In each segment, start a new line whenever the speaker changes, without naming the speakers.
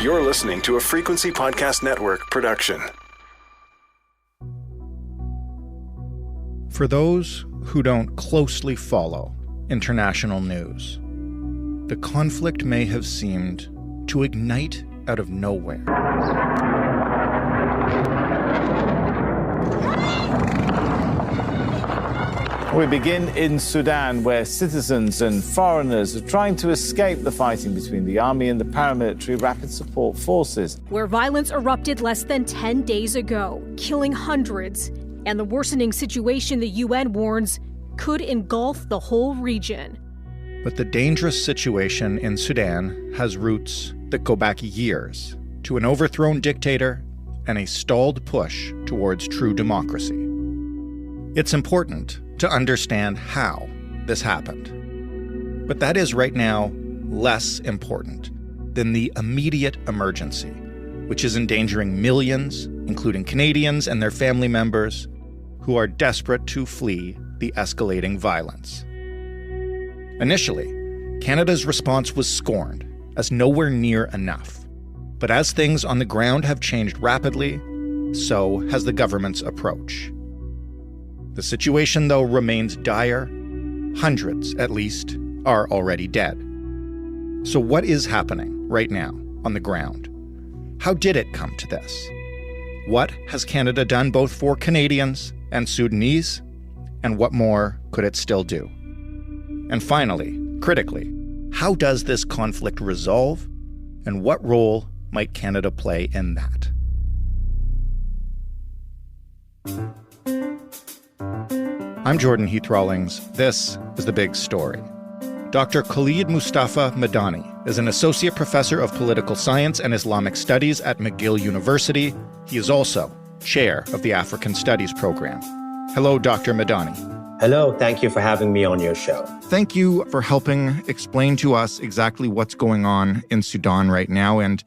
You're listening to a Frequency Podcast Network production.
For those who don't closely follow international news, the conflict may have seemed to ignite out of nowhere.
We begin in Sudan, where citizens and foreigners are trying to escape the fighting between the army and the paramilitary rapid support forces.
Where violence erupted less than 10 days ago, killing hundreds, and the worsening situation the UN warns could engulf the whole region.
But the dangerous situation in Sudan has roots that go back years to an overthrown dictator and a stalled push towards true democracy. It's important to understand how this happened. But that is right now less important than the immediate emergency, which is endangering millions, including Canadians and their family members, who are desperate to flee the escalating violence. Initially, Canada's response was scorned as nowhere near enough. But as things on the ground have changed rapidly, so has the government's approach. The situation, though, remains dire. Hundreds, at least, are already dead. So what is happening right now on the ground? How did it come to this? What has Canada done both for Canadians and Sudanese? And what more could it still do? And finally, critically, how does this conflict resolve? And what role might Canada play in that? I'm Jordan Heath Rawlings. This is The Big Story. Dr. Khalid Mustafa Medani is an associate professor of political science and Islamic studies at McGill University. He is also chair of the African Studies program. Hello, Dr. Medani.
Hello, thank you for having me on your show.
Thank you for helping explain to us exactly what's going on in Sudan right now. And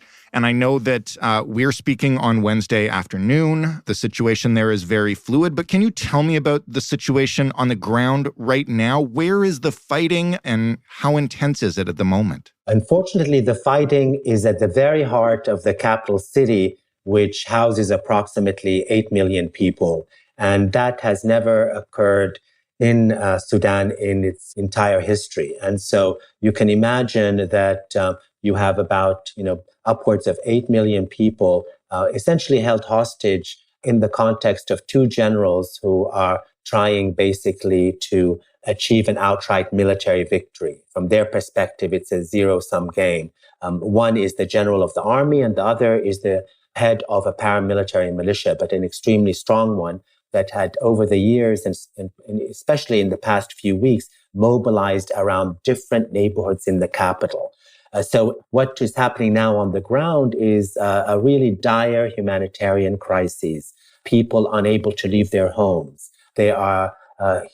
I know that we're speaking on Wednesday afternoon. The situation there is very fluid, but can you tell me about the situation on the ground right now? Where is the fighting and how intense is it at the moment?
Unfortunately, the fighting is at the very heart of the capital city, which houses approximately 8 million people. And that has never occurred in Sudan in its entire history. And so you can imagine that you have about, upwards of 8 million people essentially held hostage in the context of two generals who are trying basically to achieve an outright military victory. From their perspective, it's a zero-sum game. One is the general of the army, and the other is the head of a paramilitary militia, but an extremely strong one that had over the years, and especially in the past few weeks, mobilized around different neighborhoods in the capital. So what is happening now on the ground is a really dire humanitarian crisis. People unable to leave their homes. There are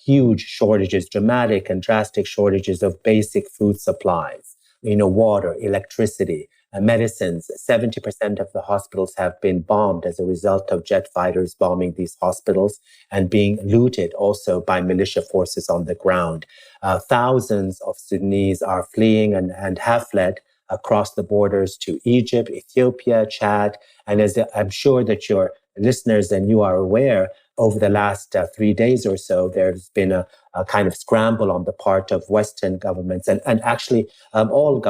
huge shortages, dramatic and drastic shortages of basic food supplies, water, electricity, medicines. 70% of the hospitals have been bombed as a result of jet fighters bombing these hospitals and being looted also by militia forces on the ground. Thousands of Sudanese are fleeing and have fled across the borders to Egypt, Ethiopia, Chad. And as I'm sure that your listeners and you are aware, over the last 3 days or so, there's been a kind of scramble on the part of Western governments and actually all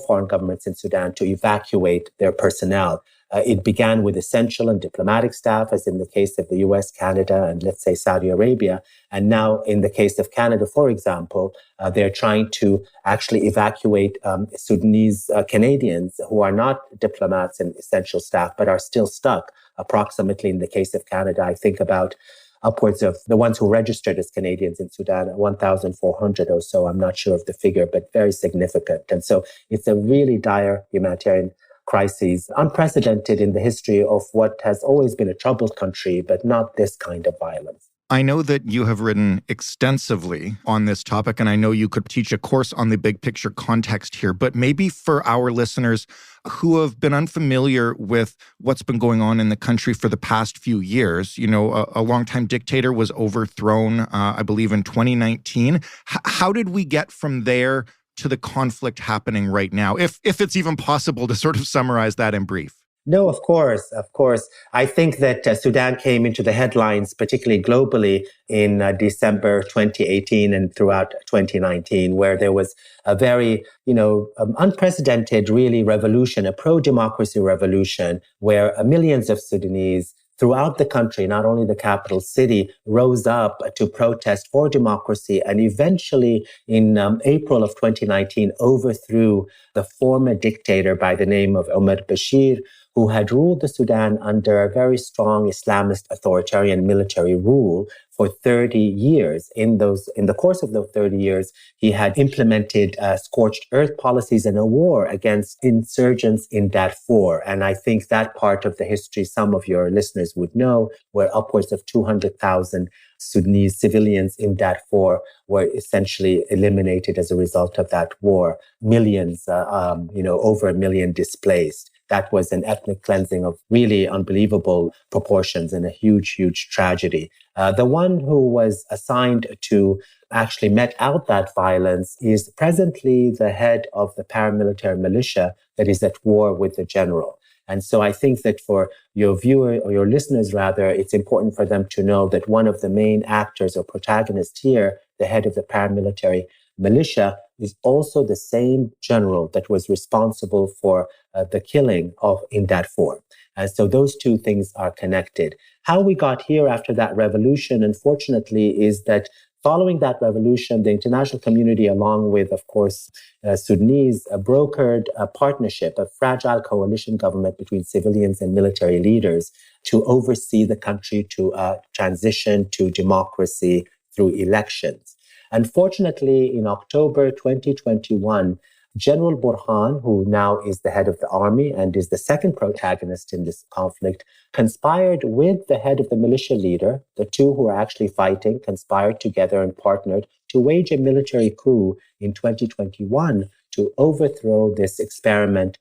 foreign governments in Sudan to evacuate their personnel. It began with essential and diplomatic staff, as in the case of the US, Canada, and let's say Saudi Arabia. And now in the case of Canada, for example, they're trying to actually evacuate Sudanese Canadians who are not diplomats and essential staff, but are still stuck. Approximately in the case of Canada, I think about upwards of the ones who registered as Canadians in Sudan, 1,400 or so. I'm not sure of the figure, but very significant. And so it's a really dire humanitarian crisis, unprecedented in the history of what has always been a troubled country, but not this kind of violence.
I know that you have written extensively on this topic, and I know you could teach a course on the big picture context here, but maybe for our listeners who have been unfamiliar with what's been going on in the country for the past few years, a longtime dictator was overthrown, I believe, in 2019. How did we get from there to the conflict happening right now, if it's even possible to sort of summarize that in brief?
No, of course, of course. I think that Sudan came into the headlines, particularly globally, in December 2018 and throughout 2019, where there was a very, unprecedented, really, revolution, a pro-democracy revolution, where millions of Sudanese throughout the country, not only the capital city, rose up to protest for democracy and eventually in April of 2019 overthrew the former dictator by the name of Omar Bashir, who had ruled the Sudan under a very strong Islamist authoritarian military rule for 30 years. In the course of those 30 years, he had implemented scorched earth policies and a war against insurgents in Darfur. And I think that part of the history some of your listeners would know, where upwards of 200,000 Sudanese civilians in Darfur were essentially eliminated as a result of that war. Millions, over a million displaced. That was an ethnic cleansing of really unbelievable proportions and a huge, huge tragedy. The one who was assigned to actually met out that violence is presently the head of the paramilitary militia that is at war with the general. And so I think that for your viewer or your listeners, rather, it's important for them to know that one of the main actors or protagonists here, the head of the paramilitary militia, is also the same general that was responsible for the killing in Darfur. And so those two things are connected. How we got here after that revolution, unfortunately, is that following that revolution, the international community, along with, of course, Sudanese, brokered a partnership, a fragile coalition government between civilians and military leaders to oversee the country to transition to democracy through elections. Unfortunately, in October 2021, General Burhan, who now is the head of the army and is the second protagonist in this conflict, conspired with the head of the militia leader. The two who are actually fighting conspired together and partnered to wage a military coup in 2021 to overthrow this attempt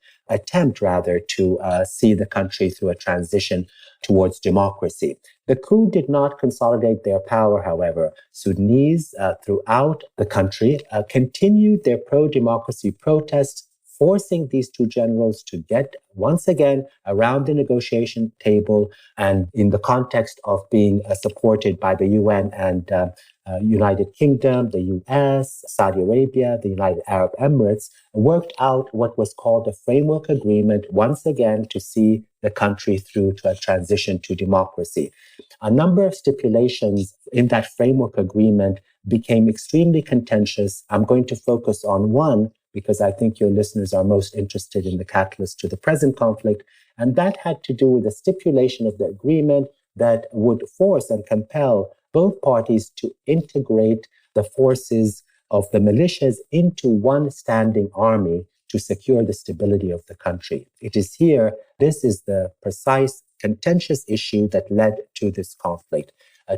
to see the country through a transition towards democracy. The coup did not consolidate their power, however. Sudanese throughout the country continued their pro-democracy protests, forcing these two generals to get once again around the negotiation table, and in the context of being supported by the UN and United Kingdom, the US, Saudi Arabia, the United Arab Emirates, worked out what was called a framework agreement once again to see the country through to a transition to democracy. A number of stipulations in that framework agreement became extremely contentious. I'm going to focus on one because I think your listeners are most interested in the catalyst to the present conflict. And that had to do with the stipulation of the agreement that would force and compel both parties to integrate the forces of the militias into one standing army to secure the stability of the country. It is here, this is the precise contentious issue that led to this conflict.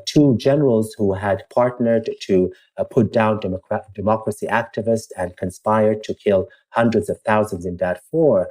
Two generals who had partnered to put down democracy activists and conspired to kill hundreds of thousands in Darfur,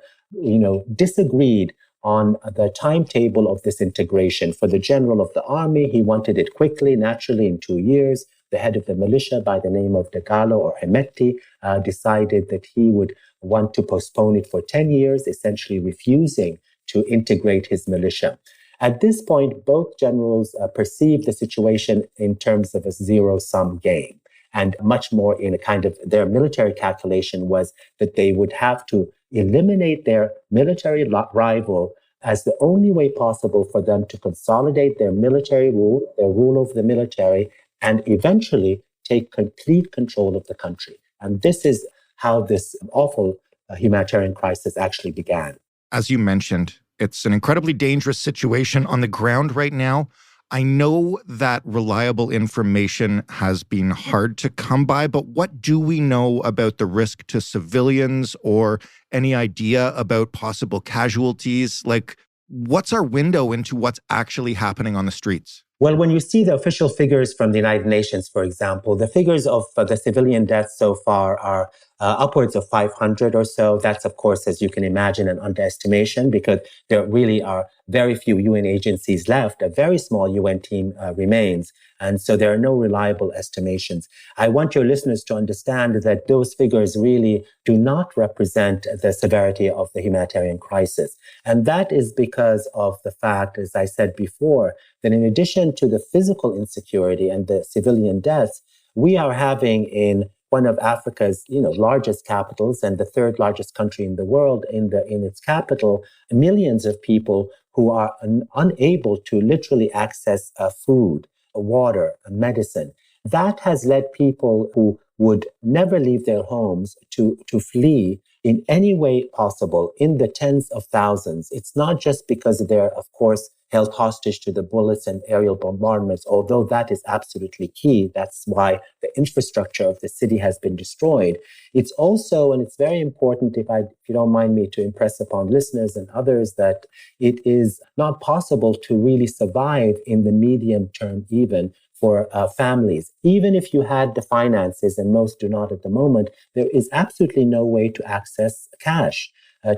disagreed on the timetable of this integration. For the general of the army, he wanted it quickly, naturally in 2 years. The head of the militia by the name of Dagalo or Hemeti decided that he would want to postpone it for 10 years, essentially refusing to integrate his militia. At this point, both generals perceived the situation in terms of a zero-sum game. And much more in a kind of their military calculation was that they would have to eliminate their military rival as the only way possible for them to consolidate their military rule, their rule over the military, and eventually take complete control of the country. And this is how this awful humanitarian crisis actually began.
As you mentioned, it's an incredibly dangerous situation on the ground right now. I know that reliable information has been hard to come by, but what do we know about the risk to civilians or any idea about possible casualties? Like, what's our window into what's actually happening on the streets?
Well, when you see the official figures from the United Nations, for example, the figures of the civilian deaths so far are upwards of 500 or so. That's, of course, as you can imagine, an underestimation because there really are very few UN agencies left. A very small UN team remains. And so there are no reliable estimations. I want your listeners to understand that those figures really do not represent the severity of the humanitarian crisis. And that is because of the fact, as I said before, that in addition to the physical insecurity and the civilian deaths, we are having in one of Africa's, largest capitals and the third largest country in the world, in its capital, millions of people who are unable to literally access food, water, medicine. That has led people who would never leave their homes to flee in any way possible in the tens of thousands. It's not just because they're, of course, held hostage to the bullets and aerial bombardments, although that is absolutely key. That's why the infrastructure of the city has been destroyed. It's also, and it's very important, if you don't mind me to impress upon listeners and others, that it is not possible to really survive in the medium term even for families. Even if you had the finances, and most do not at the moment, there is absolutely no way to access cash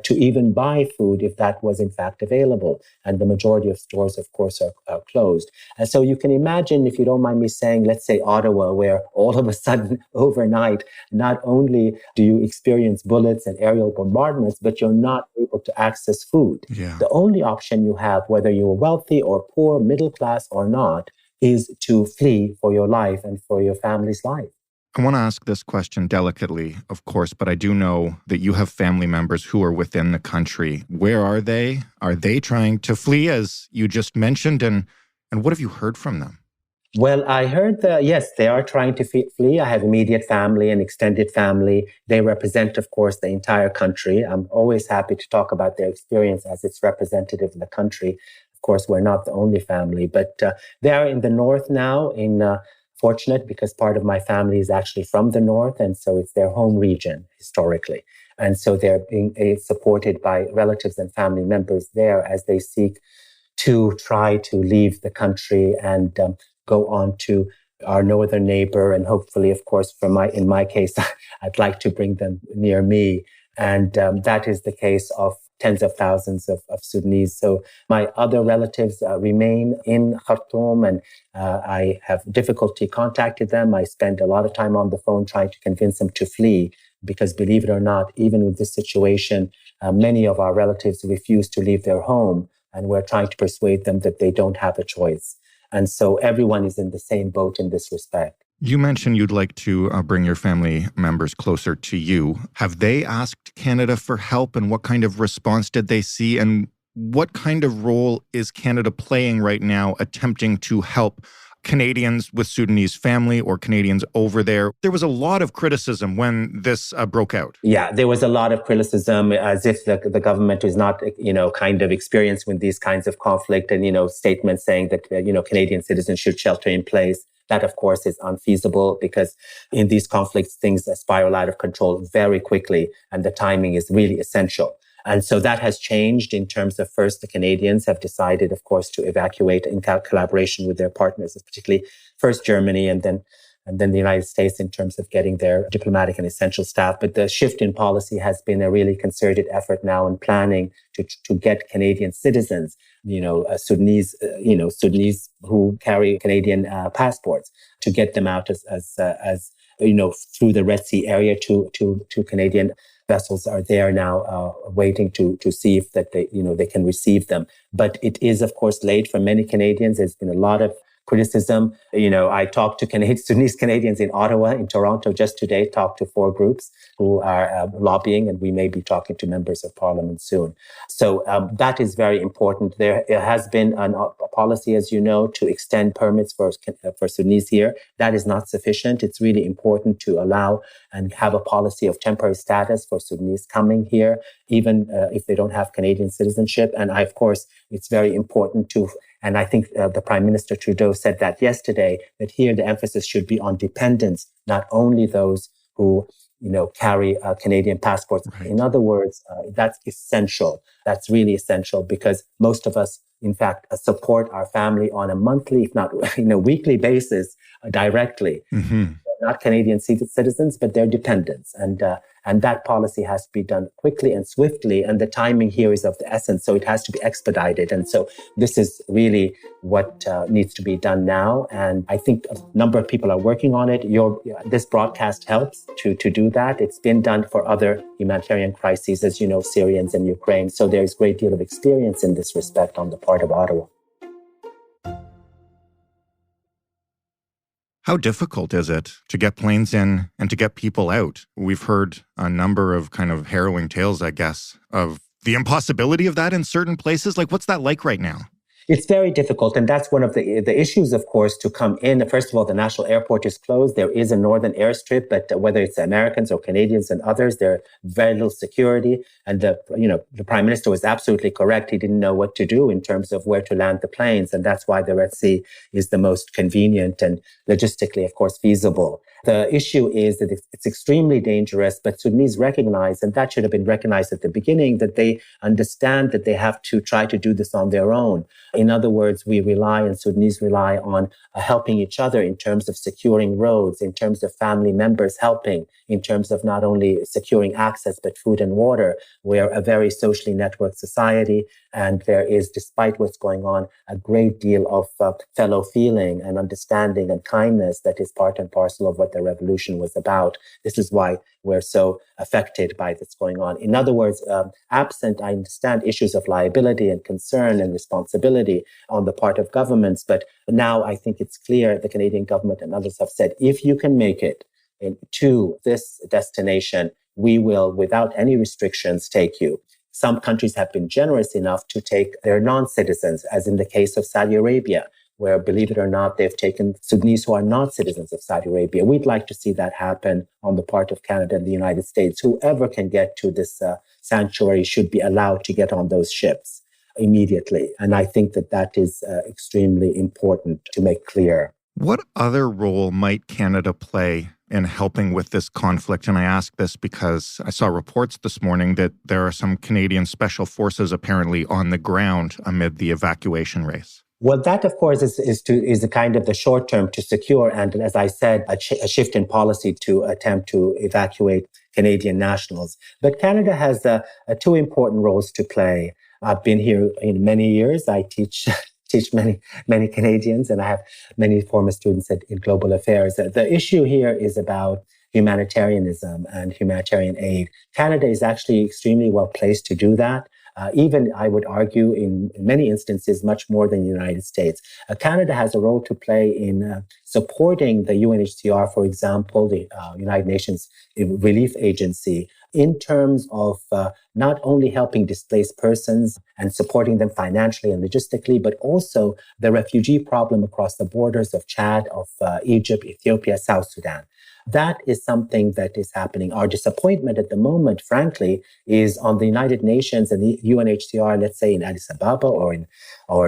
to even buy food if that was in fact available. And the majority of stores, of course, are closed. And so you can imagine, if you don't mind me saying, let's say Ottawa, where all of a sudden overnight, not only do you experience bullets and aerial bombardments, but you're not able to access food.
Yeah.
The only option you have, whether you're wealthy or poor, middle class or not, is to flee for your life and for your family's life.
I want to ask this question delicately, of course, but I do know that you have family members who are within the country. Where are they? Are they trying to flee, as you just mentioned? And what have you heard from them?
Well, I heard yes, they are trying to flee. I have immediate family and extended family. They represent, of course, the entire country. I'm always happy to talk about their experience as it's representative of the country. Of course, we're not the only family, but they are in the north now, fortunate because part of my family is actually from the north, and so it's their home region historically. And so they're being supported by relatives and family members there as they seek to try to leave the country and go on to our northern neighbor. And hopefully, of course, in my case, I'd like to bring them near me. And that is the case of tens of thousands of Sudanese. So my other relatives remain in Khartoum, and I have difficulty contacting them. I spend a lot of time on the phone trying to convince them to flee, because believe it or not, even with this situation, many of our relatives refuse to leave their home, and we're trying to persuade them that they don't have a choice. And so everyone is in the same boat in this respect.
You mentioned you'd like to bring your family members closer to you. Have they asked Canada for help, and what kind of response did they see? And what kind of role is Canada playing right now attempting to help Canadians with Sudanese family or Canadians over there? There was a lot of criticism when this broke out.
Yeah, there was a lot of criticism, as if the government is not, kind of experienced with these kinds of conflict, and, statements saying that, Canadian citizens should shelter in place. That, of course, is unfeasible, because in these conflicts, things spiral out of control very quickly, and the timing is really essential. And so that has changed in terms of, first, the Canadians have decided, of course, to evacuate in collaboration with their partners, particularly first Germany and then the United States, in terms of getting their diplomatic and essential staff. But the shift in policy has been a really concerted effort now in planning to get Canadian citizens, Sudanese who carry Canadian passports, to get them out as through the Red Sea area to Canadian vessels are there now waiting to see if that they can receive them. But it is, of course, late for many Canadians. There's been a lot of criticism. I talked to Sudanese Canadians in Ottawa, in Toronto just today, talked to 4 groups who are lobbying, and we may be talking to members of parliament soon. So that is very important. There has been a policy, as you know, to extend permits for Sudanese here. That is not sufficient. It's really important to allow and have a policy of temporary status for Sudanese coming here, even if they don't have Canadian citizenship. And of course, it's very important and I think the Prime Minister Trudeau said that yesterday, that here the emphasis should be on dependents, not only those who, carry Canadian passports. Right. In other words, that's essential. That's really essential, because most of us, in fact, support our family on a monthly, if not weekly basis directly.
Mm-hmm.
not Canadian citizens, but they're dependents. And that policy has to be done quickly and swiftly. And the timing here is of the essence. So it has to be expedited. And so this is really what needs to be done now. And I think a number of people are working on it. This broadcast helps to do that. It's been done for other humanitarian crises, as you know, Syrians and Ukraine. So there's a great deal of experience in this respect on the part of Ottawa.
How difficult is it to get planes in and to get people out? We've heard a number of kind of harrowing tales, I guess, of the impossibility of that in certain places. Like, what's that like right now?
It's very difficult. And that's one of the issues, of course, to come in. First of all, the national airport is closed. There is a northern airstrip, but whether it's Americans or Canadians and others, there's very little security. And the Prime Minister was absolutely correct. He didn't know what to do in terms of where to land the planes. And that's why the Red Sea is the most convenient and logistically, of course, feasible. The issue is that it's extremely dangerous, but Sudanese recognize, and that should have been recognized at the beginning, that they understand that they have to try to do this on their own. In other words, Sudanese rely on helping each other in terms of securing roads, in terms of family members helping, in terms of not only securing access, but food and water. We're a very socially networked society, and there is, despite what's going on, a great deal of fellow feeling and understanding and kindness that is part and parcel of what the revolution was about. This is why we're so affected by this going on. In other words, absent, I understand, issues of liability and concern and responsibility on the part of governments. But now I think it's clear the Canadian government and others have said, if you can make it to this destination, we will, without any restrictions, take you. Some countries have been generous enough to take their non-citizens, as in the case of Saudi Arabia, where, believe it or not, they've taken Sudanese who are not citizens of Saudi Arabia. We'd like to see that happen on the part of Canada and the United States. Whoever can get to this sanctuary should be allowed to get on those ships immediately. And I think that is extremely important to make clear.
What other role might Canada play in helping with this conflict? And I ask this because I saw reports this morning that there are some Canadian special forces apparently on the ground amid the evacuation race.
Well, that, of course, is a kind of the short term to secure, and as I said, a shift in policy to attempt to evacuate Canadian nationals. But Canada has two important roles to play. I've been here in many years. I teach many Canadians, and I have many former students in global affairs. The issue here is about humanitarianism and humanitarian aid. Canada is actually extremely well placed to do that. Even, I would argue, in many instances, much more than the United States. Canada has a role to play in supporting the UNHCR, for example, the United Nations Relief Agency, in terms of not only helping displaced persons and supporting them financially and logistically, but also the refugee problem across the borders of Chad, of Egypt, Ethiopia, South Sudan. That is something that is happening. Our disappointment at the moment, frankly, is on the United Nations and the UNHCR, let's say in Addis Ababa or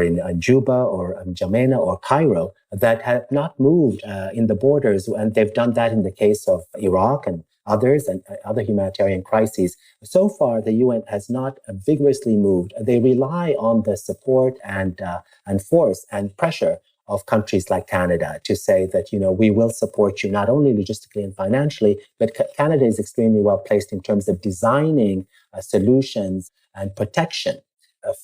in Juba or N'Djamena or Cairo, that have not moved in the borders. And they've done that in the case of Iraq and others and other humanitarian crises. So far, the UN has not vigorously moved. They rely on the support and force and pressure of countries like Canada to say that, we will support you not only logistically and financially, but Canada is extremely well placed in terms of designing solutions and protection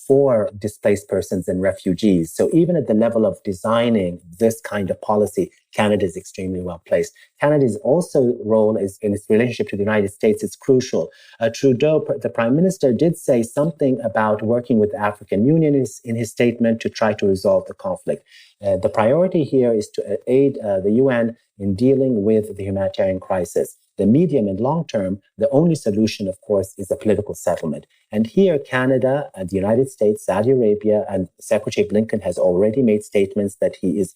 for displaced persons and refugees. So even at the level of designing this kind of policy, Canada is extremely well placed. Canada's also role is in its relationship to the United States is crucial. Trudeau, the Prime Minister, did say something about working with the African Union in his statement to try to resolve the conflict. The priority here is to aid the UN in dealing with the humanitarian crisis. The medium and long term, the only solution, of course, is a political settlement. And here, Canada and the United States, Saudi Arabia, and Secretary Blinken has already made statements that he is,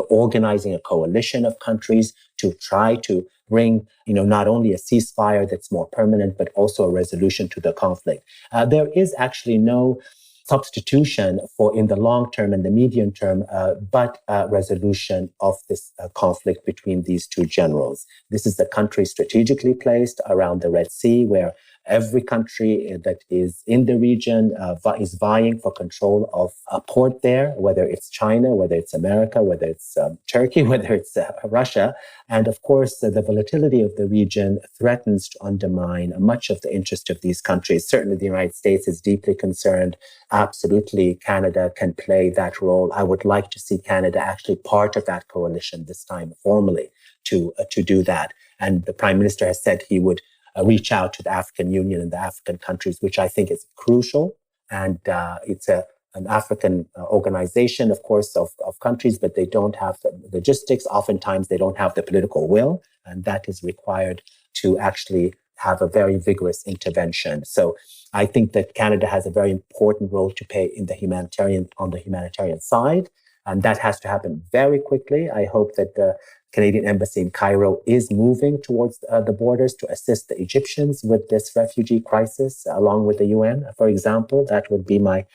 organizing a coalition of countries to try to bring, not only a ceasefire that's more permanent, but also a resolution to the conflict. There is actually no substitution for in the long term and the medium term, but resolution of this conflict between these two generals. This is the country strategically placed around the Red Sea, where Every country that is in the region is vying for control of a port there, whether it's China, whether it's America, whether it's Turkey, whether it's Russia. And of course, the volatility of the region threatens to undermine much of the interest of these countries. Certainly, the United States is deeply concerned. Absolutely, Canada can play that role. I would like to see Canada actually part of that coalition this time formally to do that. And the Prime Minister has said he would reach out to the African Union and the African countries, which I think is crucial. And it's an African organization, of course, of countries, but they don't have the logistics. Oftentimes, they don't have the political will, and that is required to actually have a very vigorous intervention. So I think that Canada has a very important role to play on the humanitarian side, and that has to happen very quickly. I hope that the Canadian Embassy in Cairo is moving towards the borders to assist the Egyptians with this refugee crisis, along with the UN, for example. That would be my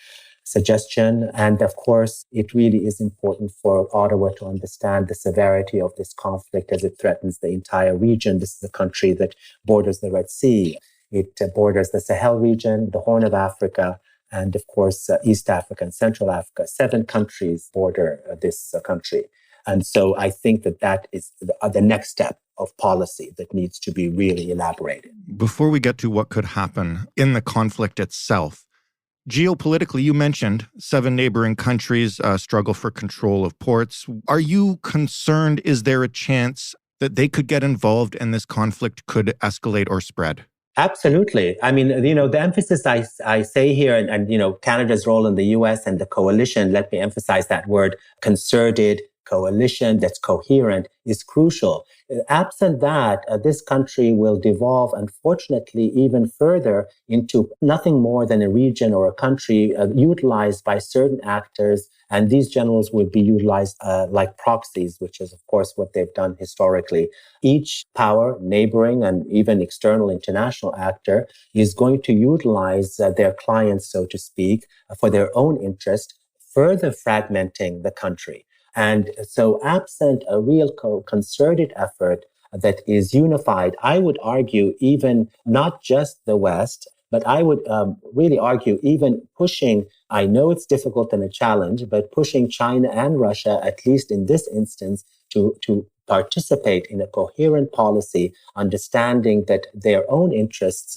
suggestion. And of course, it really is important for Ottawa to understand the severity of this conflict as it threatens the entire region. This is a country that borders the Red Sea. It borders the Sahel region, the Horn of Africa, and of course, East Africa and Central Africa. 7 countries border this country. And so I think that is the next step of policy that needs to be really elaborated.
Before we get to what could happen in the conflict itself, geopolitically, you mentioned 7 neighboring countries struggle for control of ports. Are you concerned? Is there a chance that they could get involved and this conflict could escalate or spread?
Absolutely. I mean, the emphasis I say here and Canada's role in the U.S. and the coalition, let me emphasize that word, concerted coalition that's coherent is crucial. Absent that, this country will devolve, unfortunately, even further into nothing more than a region or a country utilized by certain actors. And these generals would be utilized like proxies, which is, of course, what they've done historically. Each power, neighboring and even external international actor, is going to utilize their clients, so to speak, for their own interest, further fragmenting the country. And so absent a real concerted effort that is unified, I would argue even not just the West, but I would really argue even pushing, I know it's difficult and a challenge, but pushing China and Russia, at least in this instance, to participate in a coherent policy, understanding that their own interests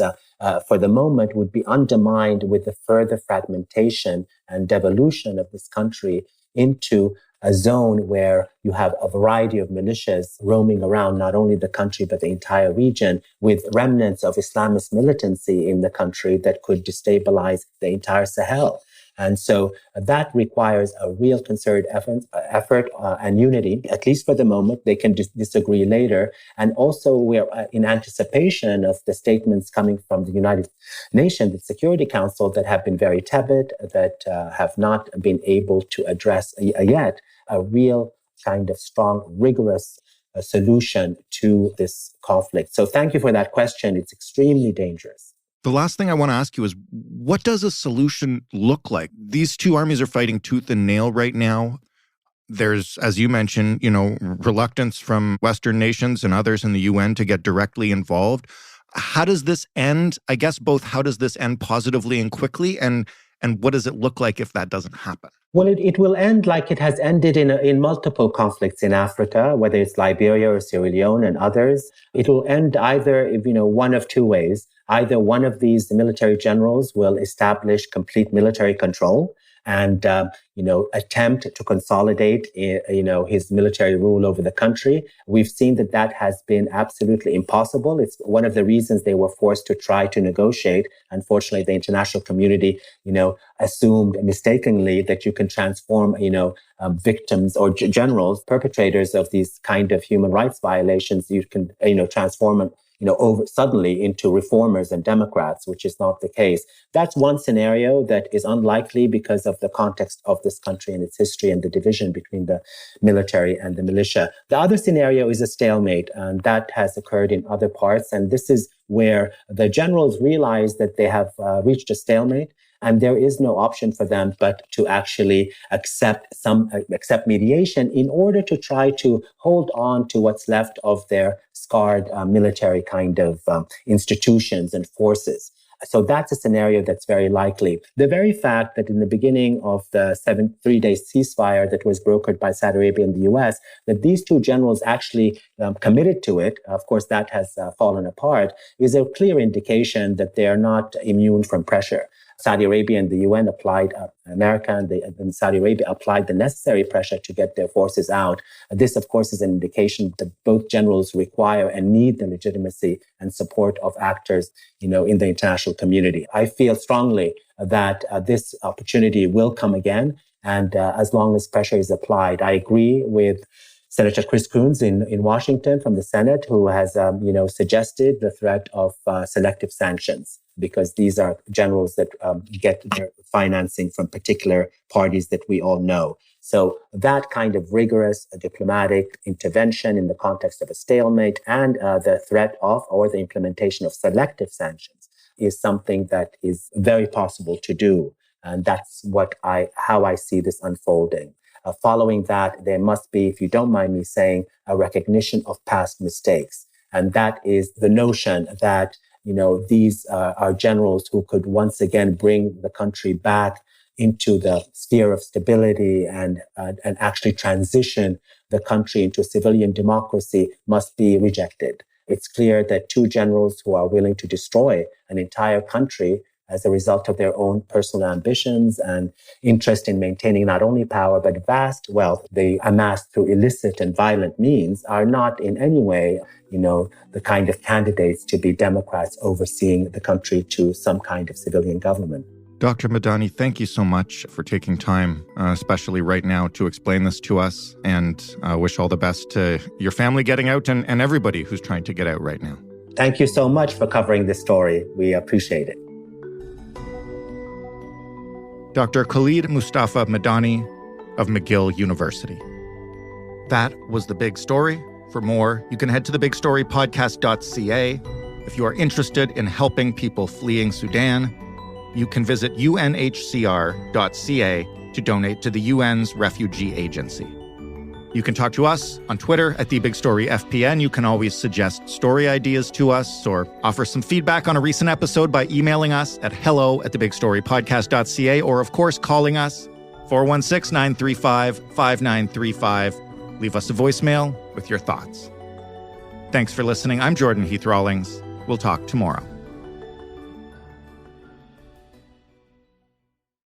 for the moment would be undermined with the further fragmentation and devolution of this country into a zone where you have a variety of militias roaming around not only the country, but the entire region, with remnants of Islamist militancy in the country that could destabilize the entire Sahel. And so that requires a real concerted effort and unity, at least for the moment. They can disagree later. And also we're in anticipation of the statements coming from the United Nations, the Security Council, that have been very tepid, that have not been able to address yet a real kind of strong, rigorous solution to this conflict. So thank you for that question. It's extremely dangerous.
The last thing I want to ask you is, what does a solution look like? These 2 armies are fighting tooth and nail right now. There's, as you mentioned, reluctance from Western nations and others in the UN to get directly involved. How does this end? I guess both, how does this end positively and quickly? And what does it look like if that doesn't happen?
Well, it will end like it has ended in multiple conflicts in Africa, whether it's Liberia or Sierra Leone and others. It will end either, one of 2 ways. Either one of these military generals will establish complete military control and, attempt to consolidate, his military rule over the country. We've seen that has been absolutely impossible. It's one of the reasons they were forced to try to negotiate. Unfortunately, the international community, assumed mistakenly that you can transform, victims or generals, perpetrators of these kind of human rights violations. You can, transform them, suddenly into reformers and Democrats, which is not the case. That's one scenario that is unlikely because of the context of this country and its history and the division between the military and the militia. The other scenario is a stalemate, and that has occurred in other parts. And this is where the generals realize that they have reached a stalemate. And there is no option for them but to actually accept mediation in order to try to hold on to what's left of their scarred military kind of institutions and forces. So that's a scenario that's very likely. The very fact that in the beginning of the 3-day ceasefire that was brokered by Saudi Arabia and the US, that these two generals actually committed to it, of course, that has fallen apart, is a clear indication that they are not immune from pressure. Saudi Arabia and the UN applied, America and Saudi Arabia applied the necessary pressure to get their forces out. This, of course, is an indication that both generals require and need the legitimacy and support of actors, in the international community. I feel strongly that this opportunity will come again, and as long as pressure is applied. I agree with Senator Chris Coons in Washington from the Senate, who has, suggested the threat of selective sanctions, because these are generals that get their financing from particular parties that we all know. So that kind of rigorous diplomatic intervention in the context of a stalemate and the threat of or the implementation of selective sanctions is something that is very possible to do. And that's how I see this unfolding. Following that, there must be, if you don't mind me saying, a recognition of past mistakes. And that is the notion that, these are generals who could once again bring the country back into the sphere of stability and actually transition the country into civilian democracy must be rejected. It's clear that two generals who are willing to destroy an entire country as a result of their own personal ambitions and interest in maintaining not only power, but vast wealth they amassed through illicit and violent means are not in any way, the kind of candidates to be Democrats overseeing the country to some kind of civilian government.
Dr. Medani, thank you so much for taking time, especially right now, to explain this to us, and wish all the best to your family getting out and everybody who's trying to get out right now.
Thank you so much for covering this story. We appreciate it.
Dr. Khalid Mustafa Medani of McGill University. That was The Big Story. For more, you can head to thebigstorypodcast.ca. If you are interested in helping people fleeing Sudan, you can visit unhcr.ca to donate to the UN's Refugee Agency. You can talk to us on Twitter at TheBigStoryFPN. You can always suggest story ideas to us or offer some feedback on a recent episode by emailing us at hello@thebigstorypodcast.ca, or, of course, calling us 416-935-5935. Leave us a voicemail with your thoughts. Thanks for listening. I'm Jordan Heath Rawlings. We'll talk tomorrow.